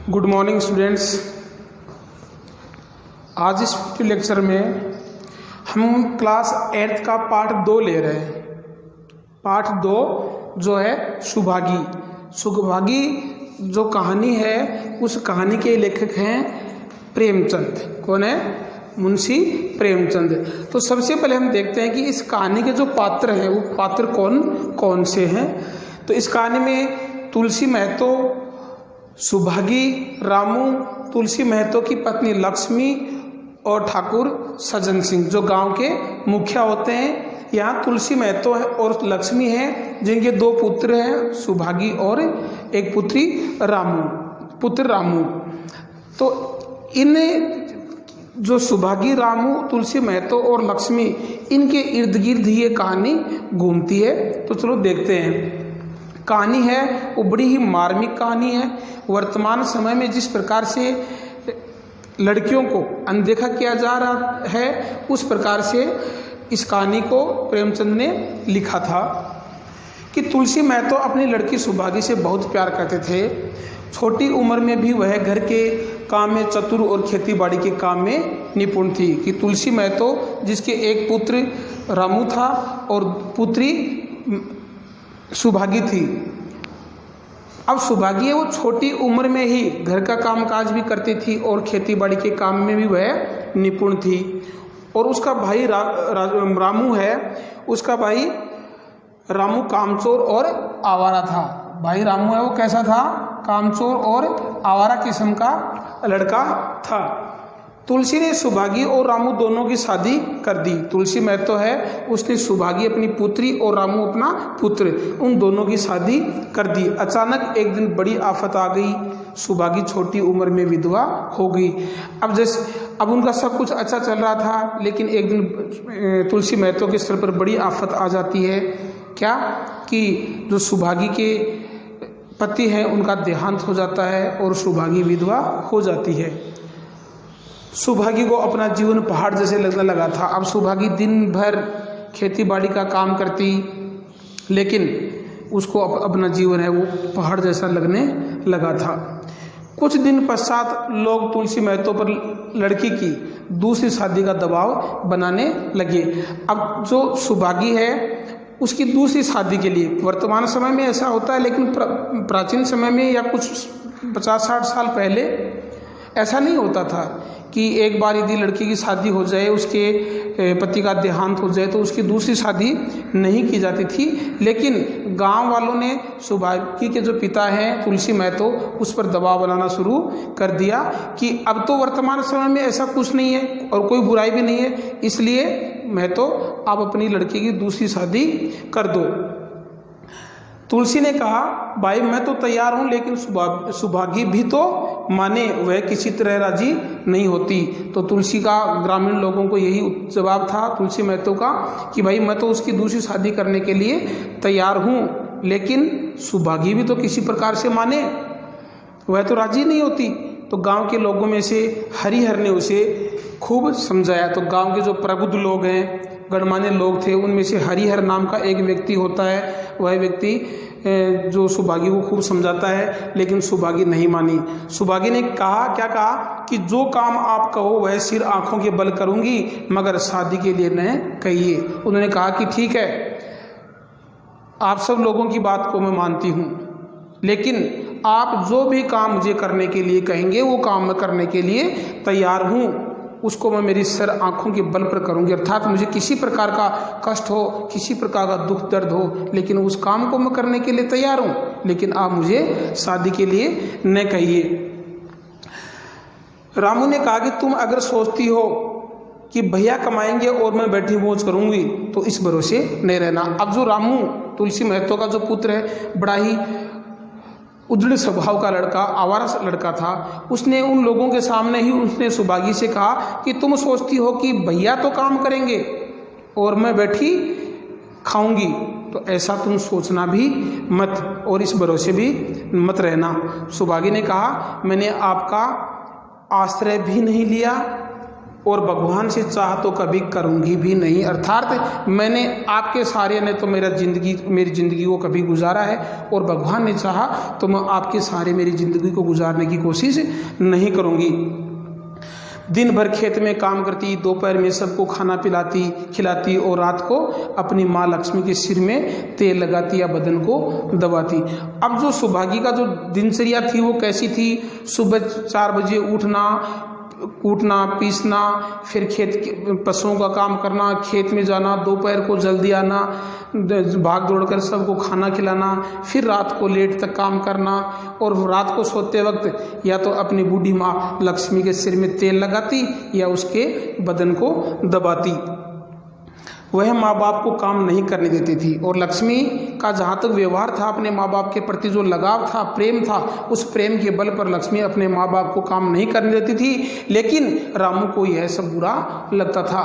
Good morning students. आज इस lecture में हम क्लास 8 का पार्ट 2 ले रहे हैं। पार्ट 2 जो है सुभागी जो कहानी है उस कहानी के लेखक हैं प्रेमचंद। कौन है? मुंशी प्रेमचंद। तो सबसे पहले हम देखते हैं कि इस कहानी के जो पात्र हैं वो पात्र कौन कौन से हैं। तो इस कहानी में तुलसी महतो, सुभागी, रामू, तुलसी महतो की पत्नी लक्ष्मी और ठाकुर सज्जन सिंह जो गांव के मुखिया होते हैं। यहाँ तुलसी महतो है और लक्ष्मी है जिनके 2 पुत्र हैं, सुभागी और एक पुत्र रामू। तो इन जो सुभागी, रामू, तुलसी महतो और लक्ष्मी, इनके इर्द गिर्द ये कहानी घूमती है। तो चलो देखते हैं। कहानी है वो बड़ी ही मार्मिक कहानी है। वर्तमान समय में जिस प्रकार से लड़कियों को अनदेखा किया जा रहा है उस प्रकार से इस कहानी को प्रेमचंद ने लिखा था कि तुलसी महतो अपनी लड़की सुभागी से बहुत प्यार करते थे। छोटी उम्र में भी वह घर के काम में चतुर और खेती-बाड़ी के काम में निपुण थी। कि तुलसी महतो जिसके एक पुत्र रामू था और पुत्री सुभागी थी। अब सुभागी है वो छोटी उम्र में ही घर का कामकाज भी करती थी और खेती-बाड़ी के काम में भी वह निपुण थी। और उसका भाई रामू है, उसका भाई रामू कामचोर और आवारा था। भाई रामू है वो कैसा था? कामचोर और आवारा किस्म का लड़का था। तुलसी ने सुभागी और रामू दोनों की शादी कर दी। तुलसी महतो है उसने सुभागी अपनी पुत्री और रामू अपना पुत्र, उन दोनों की शादी कर दी। अचानक एक दिन बड़ी आफत आ गई। सुभागी छोटी उम्र में विधवा हो गई। अब उनका सब कुछ अच्छा चल रहा था, लेकिन एक दिन तुलसी महतो के सिर पर बड़ी आफत आ जाती है। क्या? कि जो सुभागी के पति हैं उनका देहांत हो जाता है और सुभागी विधवा हो जाती है। सुभागी को अपना जीवन पहाड़ जैसे लगने लगा था। अब सुभागी दिन भर खेती बाड़ी का काम करती, लेकिन उसको अपना जीवन है वो पहाड़ जैसा लगने लगा था। कुछ दिन पश्चात लोग तुलसी महतो पर लड़की की दूसरी शादी का दबाव बनाने लगे। अब जो सुभागी है उसकी दूसरी शादी के लिए, वर्तमान समय में ऐसा होता है, लेकिन प्राचीन समय में या कुछ 50-60 साल पहले ऐसा नहीं होता था कि एक बार यदि लड़की की शादी हो जाए, उसके पति का देहांत हो जाए तो उसकी दूसरी शादी नहीं की जाती थी। लेकिन गांव वालों ने सुभागी के जो पिता हैं तुलसी महतो उस पर दबाव बनाना शुरू कर दिया कि अब तो वर्तमान समय में ऐसा कुछ नहीं है और कोई बुराई भी नहीं है, इसलिए महतो आप अपनी लड़की की दूसरी शादी कर दो। तुलसी ने कहा, भाई मैं तो तैयार हूँ, लेकिन सुभागी भी तो माने, वह किसी तरह राजी नहीं होती। तो तुलसी का ग्रामीण लोगों को यही जवाब था तुलसी महतो का कि भाई मैं तो उसकी दूसरी शादी करने के लिए तैयार हूँ, लेकिन सुभागी भी तो किसी प्रकार से माने, वह तो राजी नहीं होती। तो गांव के लोगों में से हरिहर ने उसे खूब समझाया। तो गांव के जो प्रबुद्ध लोग हैं, गणमान्य लोग थे, उनमें से हरिहर नाम का एक व्यक्ति होता है। वह व्यक्ति जो सुभागी को खूब समझाता है, लेकिन सुभागी नहीं मानी। सुभागी ने कहा, क्या कहा कि जो काम आप कहो वह सिर आंखों के बल करूंगी, मगर शादी के लिए न कहिए। उन्होंने कहा कि ठीक है, आप सब लोगों की बात को मैं मानती हूँ, लेकिन आप जो भी काम मुझे करने के लिए कहेंगे वो काम मैं करने के लिए तैयार हूँ, उसको मैं मेरी सर आंखों के बल पर करूंगी। अर्थात मुझे किसी प्रकार का कष्ट हो, किसी प्रकार का दुख दर्द हो, लेकिन उस काम को मैं करने के लिए तैयार हूं, लेकिन आप मुझे शादी के लिए न कहिए। रामू ने कहा कि तुम अगर सोचती हो कि भैया कमाएंगे और मैं बैठी मौज करूंगी तो इस भरोसे नहीं रहना। अब जो रामू तुलसी महतो का जो पुत्र है, बड़ा ही उजड़ स्वभाव का लड़का, आवारा लड़का था, उसने उन लोगों के सामने ही उसने सुभागी से कहा कि तुम सोचती हो कि भैया तो काम करेंगे और मैं बैठी खाऊंगी, तो ऐसा तुम सोचना भी मत और इस भरोसे भी मत रहना। सुभागी ने कहा, मैंने आपका आश्रय भी नहीं लिया और भगवान से चाह तो कभी करूँगी भी नहीं। अर्थात मैंने आपके सहारे ने तो मेरी ज़िंदगी को कभी गुजारा है, और भगवान ने चाहा तो मैं आपके सहारे मेरी ज़िंदगी को गुजारने की कोशिश नहीं करूँगी। दिन भर खेत में काम करती, दोपहर में सबको खाना खिलाती और रात को अपनी माँ लक्ष्मी के सिर में तेल लगाती या बदन को दबाती। अब जो सौभागी का जो दिनचर्या थी वो कैसी थी? सुबह 4 बजे उठना, कूटना पीसना, फिर खेत के पशुओं का काम करना, खेत में जाना, दोपहर को जल्दी आना, भाग दौड़ कर सबको खाना खिलाना, फिर रात को लेट तक काम करना, और रात को सोते वक्त या तो अपनी बूढ़ी माँ लक्ष्मी के सिर में तेल लगाती या उसके बदन को दबाती। वह माँ बाप को काम नहीं करने देती थी, और लक्ष्मी का जहाँ तक व्यवहार था, अपने माँ बाप के प्रति जो लगाव था, प्रेम था, उस प्रेम के बल पर लक्ष्मी अपने माँ बाप को काम नहीं करने देती थी। लेकिन रामू को यह सब बुरा लगता था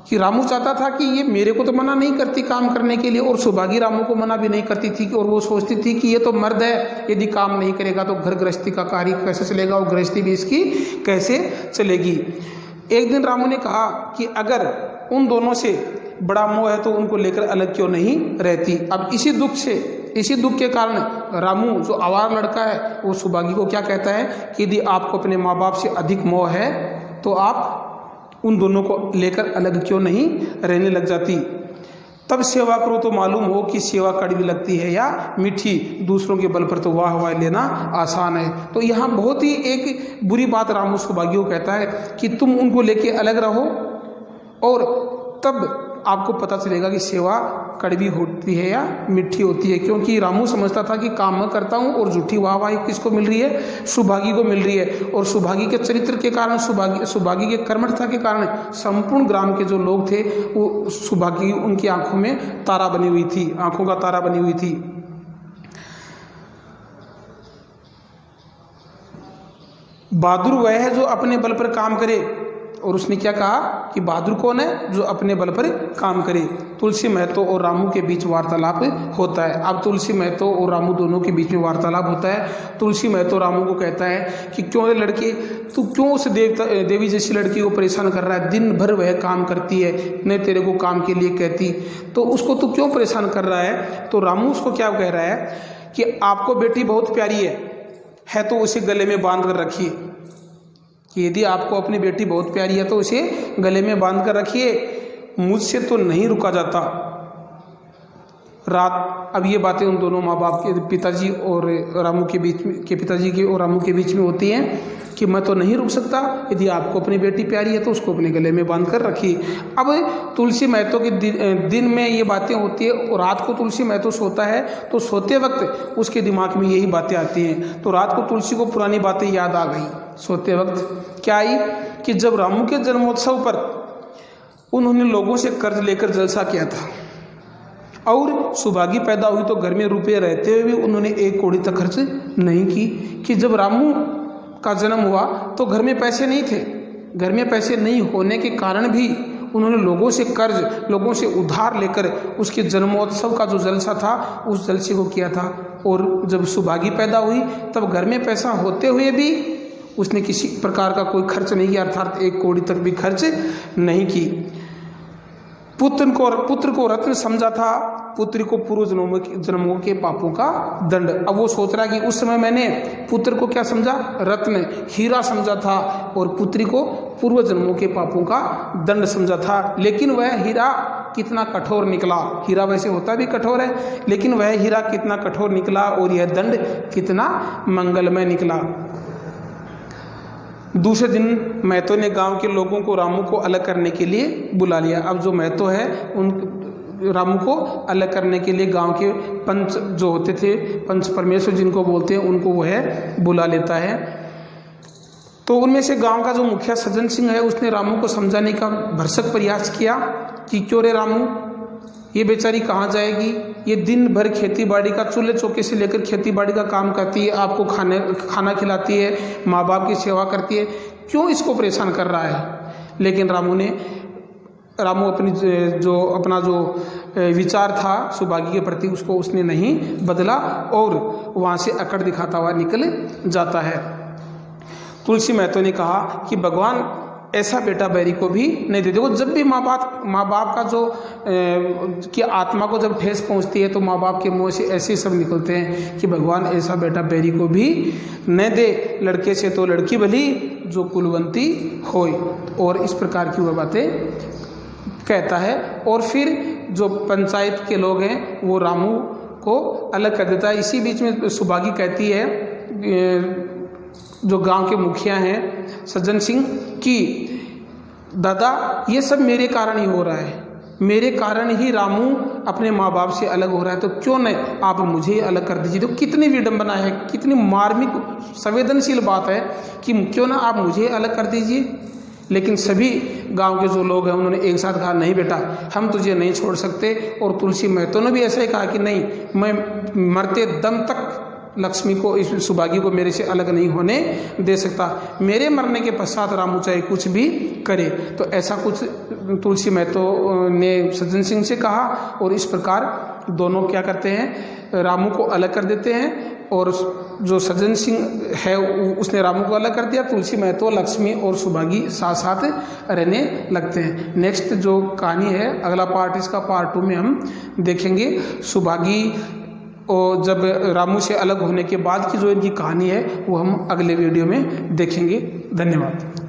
कि रामू चाहता था कि ये मेरे को तो मना नहीं करती काम करने के लिए, और सौभागी रामू को मना भी नहीं करती थी, और वो सोचती थी कि ये तो मर्द है, यदि काम नहीं करेगा तो घर गृहस्थी का कार्य कैसे चलेगा, और गृहस्थी भी इसकी कैसे चलेगी। एक दिन रामू ने कहा कि अगर उन दोनों से बड़ा मोह है तो उनको लेकर अलग क्यों नहीं रहती। अब इसी दुख के कारण रामू जो आवारा लड़का है वो सौभागी को क्या कहता है कि यदि आपको अपने माँ बाप से अधिक मोह है तो आप उन दोनों को लेकर अलग क्यों नहीं रहने लग जाती। तब सेवा करो तो मालूम हो कि सेवा कड़वी लगती है या मीठी, दूसरों के बल पर तो वाह लेना आसान है। तो यहाँ बहुत ही एक बुरी बात रामू सौभागी को कहता है कि तुम उनको लेके अलग रहो, और तब आपको पता चलेगा कि सेवा कड़वी होती है या मीठी होती है। क्योंकि रामू समझता था कि काम मैं करता हूँ और झूठी वाहवाही किसको मिल रही है? सौभागी को मिल रही है, और सौभागी के चरित्र के कारण, सौभागी के कर्मठता के कारण संपूर्ण ग्राम के जो लोग थे वो सौभागी उनकी आंखों में तारा बनी हुई थी, आंखों का तारा बनी हुई थी। बहादुर वह है जो अपने बल पर काम करे, और उसने क्या कहा कि बहादुर कौन है? जो अपने बल पर काम करे। तुलसी महतो और रामू के बीच वार्तालाप होता है। अब तुलसी महतो और रामू दोनों के बीच में वार्तालाप होता है। तुलसी महतो रामू को कहता है कि क्यों लड़के, तू क्यों उस देवी जैसी लड़की को परेशान कर रहा है? दिन भर वह काम करती है, नहीं तेरे को काम के लिए कहती, तो उसको तू क्यों परेशान कर रहा है? तो रामू उसको क्या कह रहा है कि आपको बेटी बहुत प्यारी है तो उसे गले में बांध कर रखिए, कि यदि आपको अपनी बेटी बहुत प्यारी है तो उसे गले में बांध कर रखिए, मुझसे तो नहीं रुका जाता। रात, अब ये बातें उन दोनों माँ बाप के, पिताजी और रामू के बीच में, के पिताजी की और रामू के बीच में होती हैं कि मैं तो नहीं रुक सकता, यदि आपको अपनी बेटी प्यारी है तो उसको अपने गले में बांध कर रखिए। अब तुलसी महतो के दिन में ये बातें होती है, और रात को तुलसी महतो सोता है तो सोते वक्त उसके दिमाग में यही बातें आती हैं। तो रात को तुलसी को पुरानी बातें याद आ गई सोते वक्त। क्या आई कि जब रामू के जन्मोत्सव पर उन्होंने लोगों से कर्ज लेकर जलसा किया था, और सौभागी पैदा हुई तो घर में रुपये रहते हुए भी उन्होंने एक कौड़ी तक खर्च नहीं की। कि जब रामू का जन्म हुआ तो घर में पैसे नहीं थे, घर में पैसे नहीं होने के कारण भी उन्होंने लोगों से कर्ज, लोगों से उधार लेकर उसके जन्मोत्सव का जो जलसा था उस जलसे को किया था। और जब सौभागी पैदा हुई तब घर में पैसा होते हुए भी उसने किसी प्रकार का कोई खर्च नहीं किया, अर्थात एक कौड़ी तक भी खर्च नहीं की। पुत्र को रत्न समझा था, पुत्री को पूर्व जन्मों के पापों का दंड। अब वो सोच रहा है कि उस समय मैंने पुत्र को क्या समझा? रत्न, हीरा समझा था, और पुत्री को पूर्व जन्मों के पापों का दंड समझा था। लेकिन वह हीरा कितना कठोर निकला। हीरा वैसे होता भी कठोर है, लेकिन वह हीरा कितना कठोर निकला, और यह दंड कितना मंगलमय निकला। दूसरे दिन महतो ने गांव के लोगों को रामू को अलग करने के लिए बुला लिया। अब जो महतो है उन रामू को अलग करने के लिए गांव के पंच जो होते थे, पंच परमेश्वर जिनको बोलते हैं, उनको वह बुला लेता है। तो उनमें से गांव का जो मुखिया सज्जन सिंह है उसने रामू को समझाने का भरसक प्रयास किया कि क्यों रे रामू, ये बेचारी कहाँ जाएगी? ये दिन भर खेती बाड़ी का, चूल्हे चौके से लेकर खेती बाड़ी का काम करती है, आपको खाना खिलाती है, माँ बाप की सेवा करती है, क्यों इसको परेशान कर रहा है? लेकिन रामू अपना जो विचार था सौभागी के प्रति उसको उसने नहीं बदला, और वहाँ से अकड़ दिखाता हुआ निकल जाता है। तुलसी महतो ने कहा कि भगवान ऐसा बेटा बैरी को भी नहीं दे। देखो जब भी माँ बाप का जो कि आत्मा को जब ठेस पहुंचती है तो माँ बाप के मुंह से ऐसे सब निकलते हैं कि भगवान ऐसा बेटा बैरी को भी न दे, लड़के से तो लड़की भली जो कुलवंती होय, और इस प्रकार की वह बातें कहता है। और फिर जो पंचायत के लोग हैं वो रामू को अलग कर देता है। इसी बीच में सुभागी कहती है जो गांव के मुखिया हैं सज्जन सिंह कि दादा ये सब मेरे कारण ही हो रहा है, मेरे कारण ही रामू अपने माँ बाप से अलग हो रहा है, तो क्यों न आप मुझे अलग कर दीजिए। तो कितनी विडंबना है, कितनी मार्मिक संवेदनशील बात है कि क्यों ना आप मुझे अलग कर दीजिए। लेकिन सभी गांव के जो लोग हैं उन्होंने एक साथ कहा नहीं बेटा हम तुझे नहीं छोड़ सकते। और तुलसी महतो ने भी ऐसा ही कहा कि नहीं, मैं मरते दम तक लक्ष्मी को, इस सुभागी को मेरे से अलग नहीं होने दे सकता, मेरे मरने के पश्चात रामू चाहे कुछ भी करे। तो ऐसा कुछ तुलसी महतो ने सज्जन सिंह से कहा और इस प्रकार दोनों क्या करते हैं, रामू को अलग कर देते हैं। और जो सज्जन सिंह है उसने रामू को अलग कर दिया, तुलसी महतो, लक्ष्मी और सुभागी साथ साथ रहने लगते हैं। नेक्स्ट जो कहानी है अगला पार्ट, इसका पार्ट 2 में हम देखेंगे सुभागी और जब रामू से अलग होने के बाद की जो इनकी कहानी है वो हम अगले वीडियो में देखेंगे। धन्यवाद।